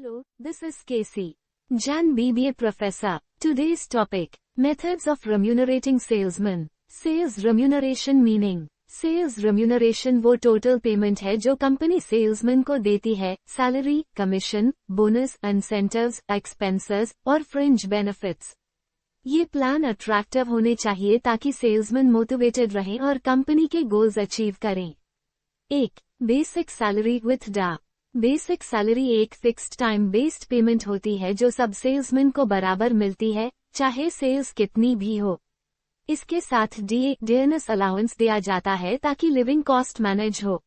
Hello, this is Casey, Jan BBA professor. Today's topic, methods of remunerating salesmen. Sales remuneration meaning. Sales remuneration वो total payment है जो company salesman को देती है, salary, commission, bonus, incentives, expenses और fringe benefits. ये plan attractive होने चाहिए ताकि सेल्समैन मोटिवेटेड रहें और कंपनी के गोल्स अचीव करें। 1. बेसिक सैलरी विथ डा। बेसिक सैलरी एक फिक्स्ड टाइम बेस्ड पेमेंट होती है जो सब सेल्समैन को बराबर मिलती है, चाहे सेल्स कितनी भी हो। इसके साथ DNS अलाउंस दिया जाता है ताकि लिविंग कॉस्ट मैनेज हो।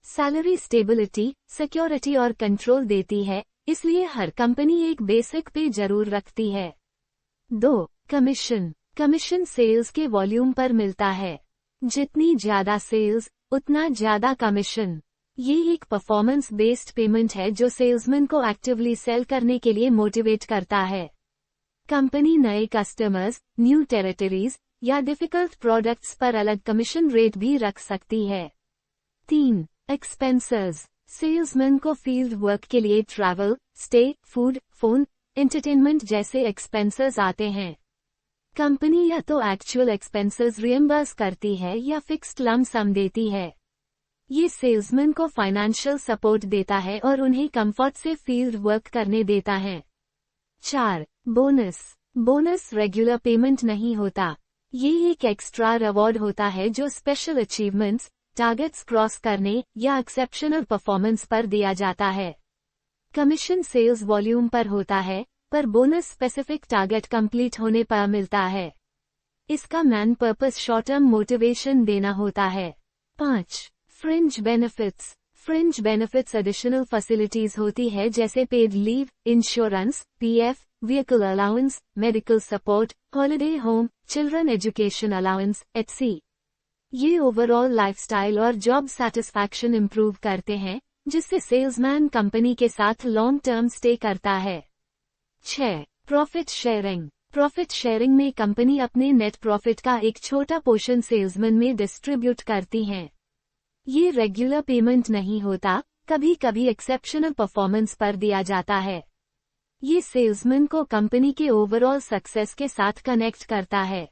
सैलरी स्टेबिलिटी, सिक्योरिटी और कंट्रोल देती है, इसलिए हर कंपनी एक बेसिक पे जरूर रखती है। 2. कमीशन। कमीशन सेल्स के वॉल्यूम पर मिलता है। जितनी ज्यादा सेल्स, उतना ज्यादा कमीशन। ये एक परफॉर्मेंस बेस्ड पेमेंट है जो सेल्समैन को एक्टिवली सेल करने के लिए मोटिवेट करता है। कंपनी नए कस्टमर्स, न्यू टेरिटरीज या डिफिकल्ट प्रोडक्ट्स पर अलग कमीशन रेट भी रख सकती है। 3. एक्सपेंसेस। सेल्समैन को फील्ड वर्क के लिए travel, stay, food, phone, entertainment जैसे एक्सपेंसेस आते हैं। कंपनी या तो एक्चुअल एक्सपेंसेस रिएम्बर्स करती है या फिक्स्ड लम सम देती है। ये सेल्समैन को फाइनेंशियल सपोर्ट देता है और उन्हें कंफर्ट से फील्ड वर्क करने देता है। 4. बोनस। बोनस रेगुलर पेमेंट नहीं होता। ये एक एक्स्ट्रा रिवॉर्ड होता है जो स्पेशल अचीवमेंट्स, टारगेट्स क्रॉस करने या एक्सेप्शनल परफॉर्मेंस पर दिया जाता है। कमीशन सेल्स वॉल्यूम पर होता है, पर बोनस स्पेसिफिक टारगेट कंप्लीट होने पर मिलता है। इसका main purpose short term motivation देना होता है। 5. Fringe benefits. Fringe benefits additional facilities होती है जैसे paid leave, insurance, PF, vehicle allowance, medical support, holiday home, children education allowance, etc। ये ओवरऑल लाइफस्टाइल और जॉब सेटिस्फैक्शन इंप्रूव करते हैं, जिससे सेल्समैन कंपनी के साथ लॉन्ग टर्म स्टे करता है। 6. Profit sharing. प्रॉफिट शेयरिंग में कंपनी अपने नेट प्रॉफिट का एक छोटा पोर्शन सेल्समैन में डिस्ट्रीब्यूट करती है। ये रेगुलर पेमेंट नहीं होता, कभी कभी एक्सेप्शनल परफॉर्मेंस पर दिया जाता है। ये सेल्समैन को कंपनी के ओवरऑल सक्सेस के साथ कनेक्ट करता है।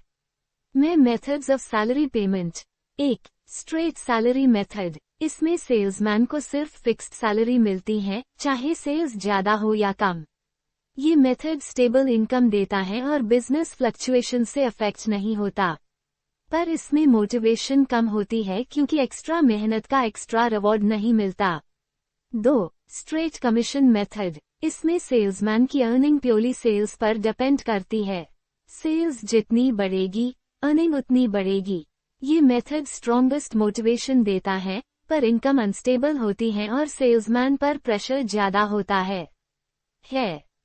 Methods of salary payment. 1. Straight salary method. इसमें सेल्समैन को सिर्फ फिक्स्ड सैलरी मिलती है, चाहे सेल्स ज्यादा हो या कम। ये मेथड स्टेबल इनकम देता है और बिजनेस फ्लक्चुएशन से अफेक्ट नहीं होता। पर इसमें मोटिवेशन कम होती है क्योंकि एक्स्ट्रा मेहनत का एक्स्ट्रा रिवॉर्ड नहीं मिलता। 2. Straight commission method. इसमें सेल्समैन की अर्निंग प्योरली सेल्स पर डिपेंड करती है। सेल्स जितनी बढ़ेगी, अर्निंग उतनी बढ़ेगी। ये मेथड स्ट्रॉन्गेस्ट मोटिवेशन देता है, पर इनकम अनस्टेबल होती है और सेल्समैन पर प्रेशर ज्यादा होता है।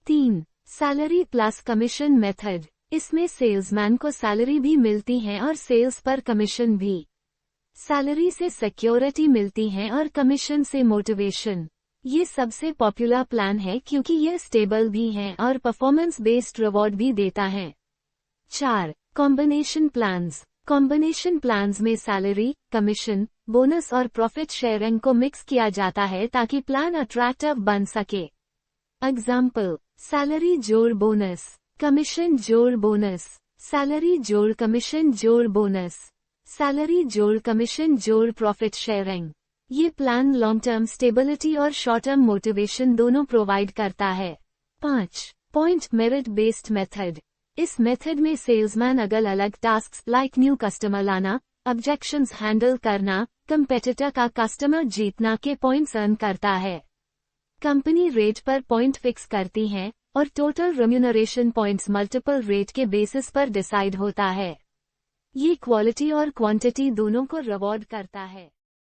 3. Salary plus commission method. इसमें सेल्समैन को सैलरी भी मिलती है और सेल्स पर कमीशन भी। सैलरी से सिक्योरिटी मिलती है और कमीशन से मोटिवेशन। ये सबसे पॉपुलर प्लान है क्योंकि ये स्टेबल भी है और परफॉर्मेंस बेस्ड रिवॉर्ड भी देता है। 4. Combination plans. कॉम्बिनेशन प्लान्स में सैलरी, कमीशन, बोनस और प्रॉफिट शेयरिंग को मिक्स किया जाता है ताकि प्लान अट्रैक्टिव बन सके। एग्जाम्पल, सैलरी जोड़ बोनस, कमीशन जोड़ बोनस, सैलरी जोड़ कमीशन जोड़ बोनस, सैलरी जोड़ कमीशन जोड़ प्रॉफिट शेयरिंग। ये प्लान लॉन्ग टर्म स्टेबिलिटी और शॉर्ट टर्म मोटिवेशन दोनों प्रोवाइड करता है। 5. Point merit based method. इस मेथड में सेल्समैन अलग अलग टास्क लाइक न्यू कस्टमर लाना, ऑब्जेक्शंस हैंडल करना, कंपेटिटर का कस्टमर जीतना के पॉइंट्स अर्न करता है। कंपनी रेट पर पॉइंट फिक्स करती है और total remuneration points multiple rate के बेसिस पर डिसाइड होता है। ये क्वालिटी और क्वांटिटी दोनों को रिवॉर्ड करता है।